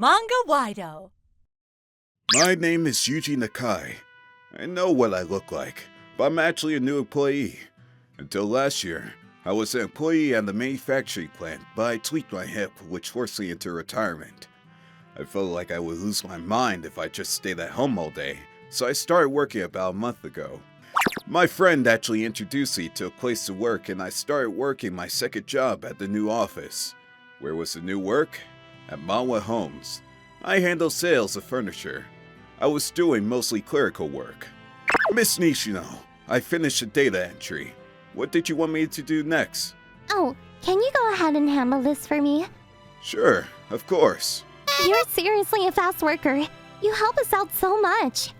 Manga-Waido. My name is Yuji Nakai. I know what I look like, but I'm actually a new employee. Until last year, I was an employee at the manufacturing plant, but I tweaked my hip, which forced me into retirement. I felt like I would lose my mind if I just stayed at home all day, so I started working about a month ago. My friend actually introduced me to a place to work, and I started working my second job at the new office. Where was the new work? At Mawa Homes. I handle sales of furniture. I was doing mostly clerical work. Miss Nishino, I finished the data entry. What did you want me to do next? Oh, can you go ahead and handle this for me? Sure, of course. You're seriously a fast worker. You help us out so much.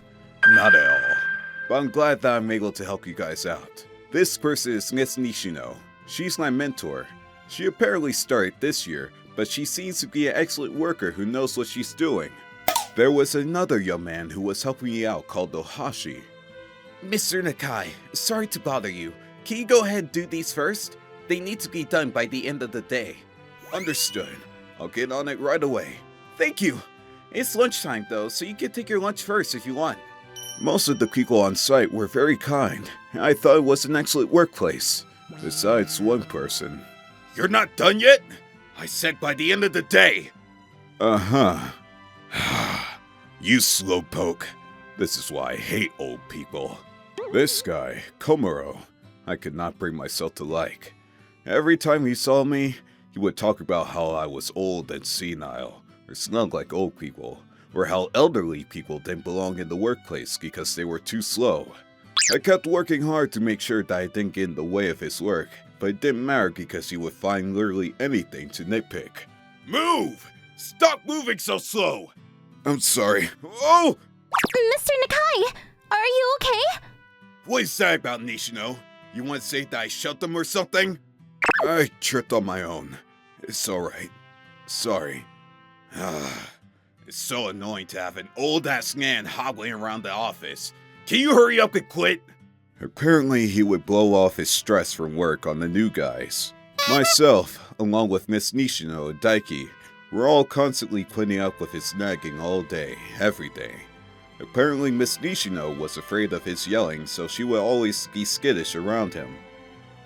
Not at all. But I'm glad that I'm able to help you guys out. This person is Miss Nishino. She's my mentor. She apparently started this year, but she seems to be an excellent worker who knows what she's doing. There was another young man who was helping me out called Ohashi. Mr. Nakai, sorry to bother you. Can you go ahead and do these first? They need to be done by the end of the day. Understood. I'll get on it right away. Thank you. It's lunchtime though, so you can take your lunch first if you want. Most of the people on site were very kind. I thought it was an excellent workplace. Besides one person. You're not done yet? I said by the end of the day. Uh-huh. You slowpoke. This is why I hate old people. This guy, Komuro, I could not bring myself to like. Every time he saw me, he would talk about how I was old and senile, or smelled like old people, or how elderly people didn't belong in the workplace because they were too slow. I kept working hard to make sure that I didn't get in the way of his work, but it didn't matter because he would find literally anything to nitpick. Move! Stop moving so slow! I'm sorry. Oh! Mr. Nakai, are you okay? What is that about, Nishino? You want to say that I shot them or something? I tripped on my own. It's alright. Sorry. It's so annoying to have an old-ass man hobbling around the office. Can you hurry up and quit? Apparently he would blow off his stress from work on the new guys. Myself, along with Miss Nishino and Daiki, were all constantly putting up with his nagging all day, every day. Apparently Miss Nishino was afraid of his yelling, so she would always be skittish around him.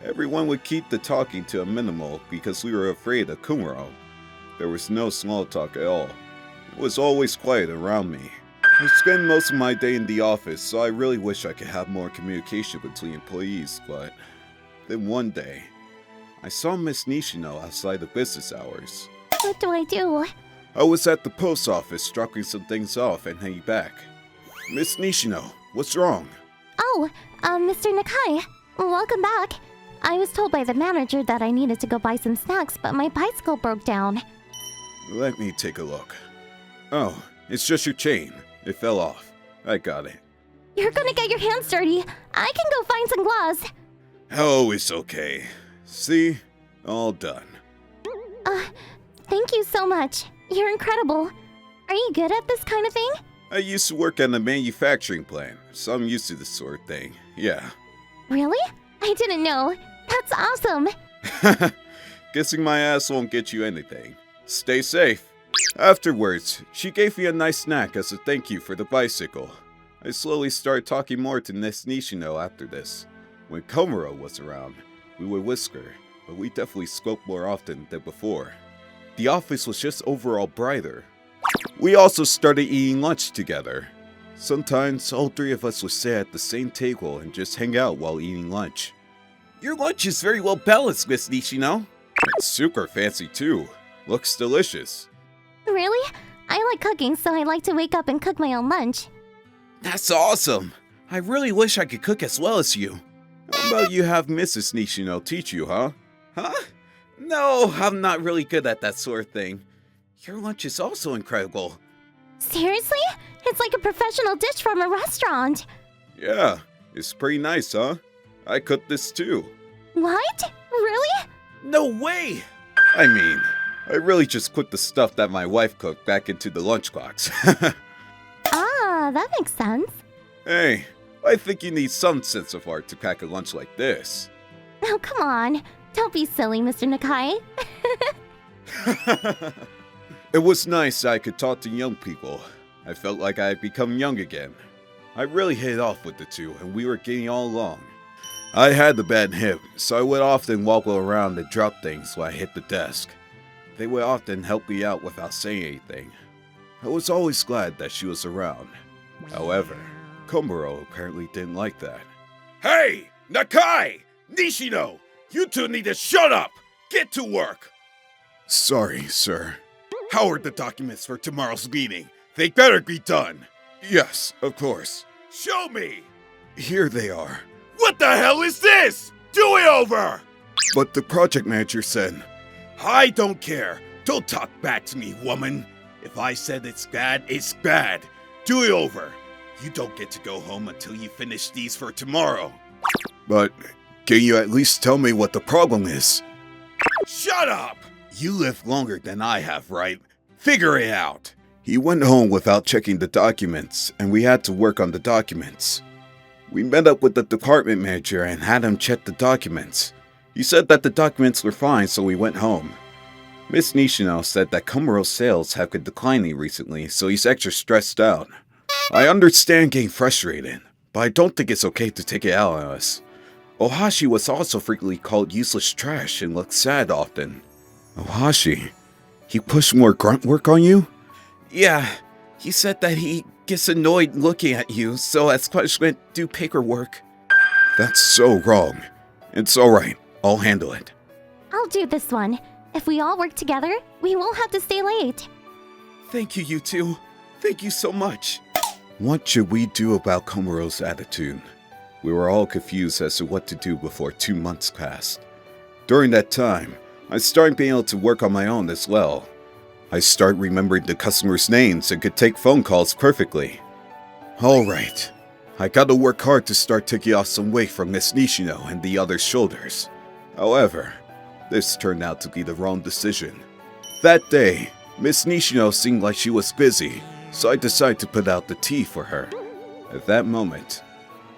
Everyone would keep the talking to a minimal because we were afraid of Kumuro. There was no small talk at all. It was always quiet around me. I spend most of my day in the office, so I really wish I could have more communication between employees, but then one day, I saw Miss Nishino outside of business hours. What do I do? I was at the post office dropping some things off and heading back. Miss Nishino, what's wrong? Oh, Mr. Nakai, welcome back. I was told by the manager that I needed to go buy some snacks, but my bicycle broke down. Let me take a look. Oh, it's just your chain. It fell off. I got it. You're gonna get your hands dirty. I can go find some gloves. Oh, it's okay. See? All done. Thank you so much. You're incredible. Are you good at this kind of thing? I used to work at a manufacturing plant, so I'm used to this sort of thing. Yeah. Really? I didn't know. That's awesome. Guessing my ass won't get you anything. Stay safe. Afterwards, she gave me a nice snack as a thank you for the bicycle. I slowly started talking more to Miss Nishino after this. When Komuro was around, we would whisper, but we definitely spoke more often than before. The office was just overall brighter. We also started eating lunch together. Sometimes all three of us would sit at the same table and just hang out while eating lunch. Your lunch is very well balanced, Miss Nishino. It's super fancy too. Looks delicious. Really? I like cooking, so I like to wake up and cook my own lunch. That's awesome. I really wish I could cook as well as you. How about you have Mrs. Nishino teach you, huh? Huh? No, I'm not really good at that sort of thing. Your lunch is also incredible. Seriously? It's like a professional dish from a restaurant. Yeah, it's pretty nice, huh? I cooked this too. What? Really? No way! I mean, I really just put the stuff that my wife cooked back into the lunchbox. Ah, that makes sense. Hey, I think you need some sense of art to pack a lunch like this. Oh, come on. Don't be silly, Mr. Nakai. It was nice I could talk to young people. I felt like I had become young again. I really hit it off with the two, and we were getting all along. I had the bad hip, so I would often wobble around and drop things when I hit the desk. They would often help me out without saying anything. I was always glad that she was around. However, Komuro apparently didn't like that. Hey! Nakai! Nishino! You two need to shut up! Get to work! Sorry, sir. How are the documents for tomorrow's meeting? They better be done! Yes, of course. Show me! Here they are. What the hell is this? Do it over! But the project manager said... I don't care. Don't talk back to me, woman. If I said it's bad, it's bad. Do it over. You don't get to go home until you finish these for tomorrow. But can you at least tell me what the problem is? Shut up! You live longer than I have, right? Figure it out. He went home without checking the documents, and we had to work on the documents. We met up with the department manager and had him check the documents. He said that the documents were fine, so we went home. Miss Nishino said that Komuro's sales have been declining recently, so he's extra stressed out. I understand getting frustrated, but I don't think it's okay to take it out on us. Ohashi was also frequently called useless trash and looked sad often. Ohashi? He pushed more grunt work on you? Yeah, he said that he gets annoyed looking at you, so as punishment, do paperwork. That's so wrong. It's alright, I'll handle it. I'll do this one. If we all work together, we won't have to stay late. Thank you, you two. Thank you so much. What should we do about Komuro's attitude? We were all confused as to what to do before 2 months passed. During that time, I started being able to work on my own as well. I started remembering the customers' names and could take phone calls perfectly. Alright, I gotta work hard to start taking off some weight from Miss Nishino and the other's shoulders. However, this turned out to be the wrong decision. That day, Miss Nishino seemed like she was busy, so I decided to put out the tea for her. At that moment,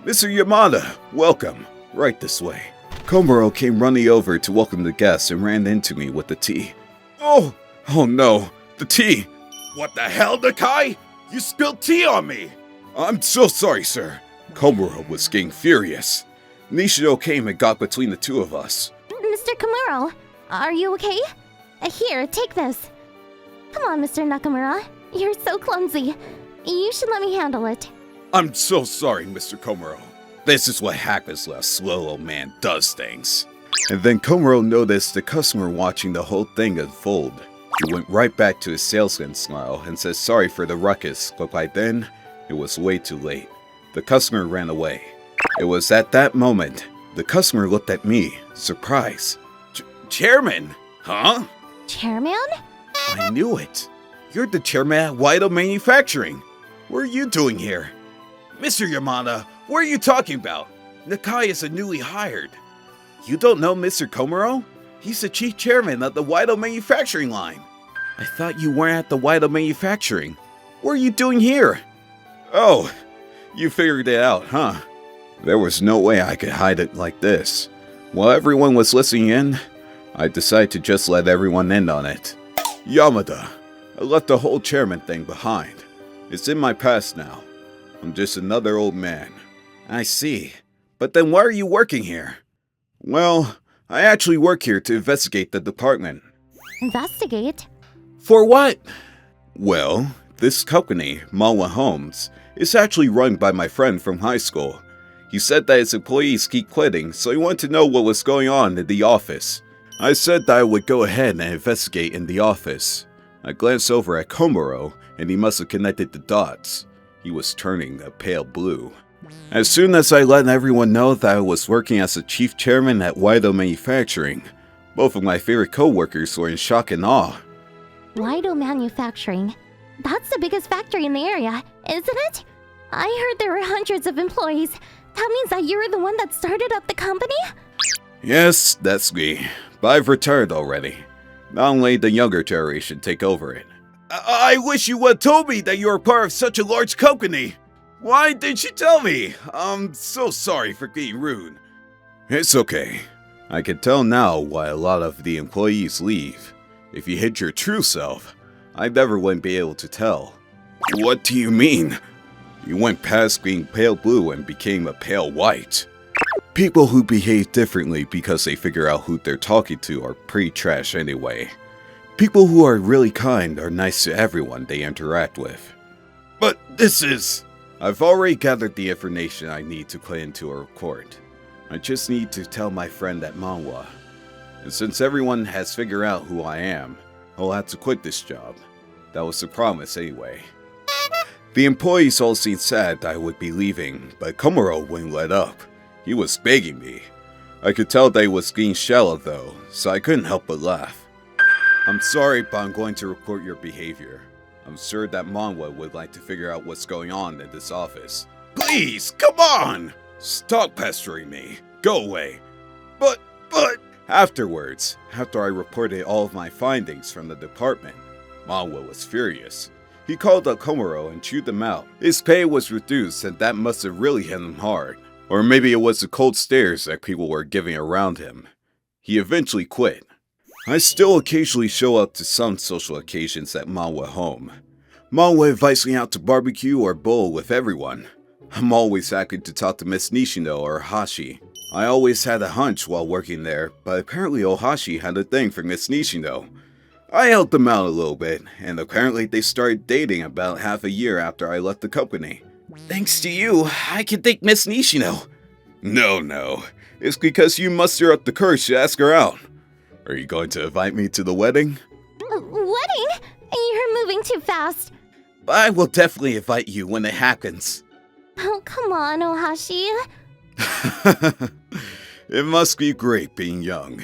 Mr. Yamada, welcome. Right this way. Komuro came running over to welcome the guests and ran into me with the tea. Oh no, the tea! What the hell, Nakai? You spilled tea on me! I'm so sorry, sir. Komuro was getting furious. Nishino came and got between the two of us. Mr. Komuro, are you okay? Here, take this. Come on, Mr. Nakamura. You're so clumsy. You should let me handle it. I'm so sorry, Mr. Komuro. This is what happens when a slow old man does things. And then Komuro noticed the customer watching the whole thing unfold. He went right back to his salesman smile and said sorry for the ruckus, but by then, it was way too late. The customer ran away. It was at that moment, the customer looked at me, surprised. Chairman? Huh? Chairman? I knew it. You're the chairman at Waido Manufacturing. What are you doing here? Mr. Yamada, what are you talking about? Nakai is a newly hired. You don't know Mr. Komuro? He's the chief chairman of the Waido Manufacturing line. I thought you weren't at the Waido Manufacturing. What are you doing here? Oh, you figured it out, huh? There was no way I could hide it like this. While everyone was listening in, I decided to just let everyone in on it. Yamada, I left the whole chairman thing behind. It's in my past now. I'm just another old man. I see. But then why are you working here? Well, I actually work here to investigate the department. Investigate? For what? Well, this company, Mawa Homes, is actually run by my friend from high school. He said that his employees keep quitting, so he wanted to know what was going on in the office. I said that I would go ahead and investigate in the office. I glanced over at Komuro, and he must have connected the dots. He was turning a pale blue. As soon as I let everyone know that I was working as a chief chairman at Waido Manufacturing, both of my favorite co-workers were in shock and awe. Waido Manufacturing? That's the biggest factory in the area, isn't it? I heard there were hundreds of employees. That means that you were the one that started up the company? Yes, that's me. But I've retired already. Not only the younger generation take over it. I wish you would have told me that you were part of such a large company. Why didn't you tell me? I'm so sorry for being rude. It's okay. I can tell now why a lot of the employees leave. If you hid your true self, I never wouldn't be able to tell. What do you mean? You went past being pale blue and became a pale white. People who behave differently because they figure out who they're talking to are pretty trash anyway. People who are really kind are nice to everyone they interact with. But this is... I've already gathered the information I need to put into a report. I just need to tell my friend at Manhwa. And since everyone has figured out who I am, I'll have to quit this job. That was the promise anyway. The employees all seemed sad I would be leaving, but Komuro wouldn't let up. He was begging me. I could tell that he was being shallow though, so I couldn't help but laugh. I'm sorry, but I'm going to report your behavior. I'm sure that Manhwa would like to figure out what's going on in this office. Please, come on! Stop pestering me. Go away. But... Afterwards, after I reported all of my findings from the department, Manhwa was furious. He called up Komuro and chewed them out. His pay was reduced and that must have really hit him hard. Or maybe it was the cold stares that people were giving around him. He eventually quit. I still occasionally show up to some social occasions at Manhwa home. Manhwa invites me out to barbecue or bowl with everyone. I'm always happy to talk to Miss Nishino or Hashi. I always had a hunch while working there, but apparently Ohashi had a thing for Miss Nishino. I helped them out a little bit, and apparently they started dating about half a year after I left the company. Thanks to you, I can thank Miss Nishino. No. It's because you muster up the courage to ask her out. Are you going to invite me to the wedding? Wedding? You're moving too fast. I will definitely invite you when it happens. Oh, come on, Ohashi. It must be great being young.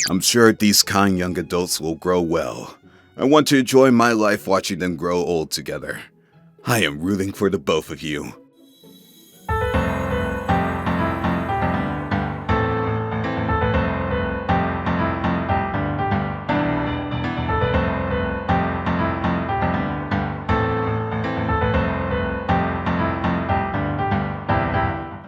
I'm sure these kind young adults will grow well. I want to enjoy my life watching them grow old together. I am rooting for the both of you.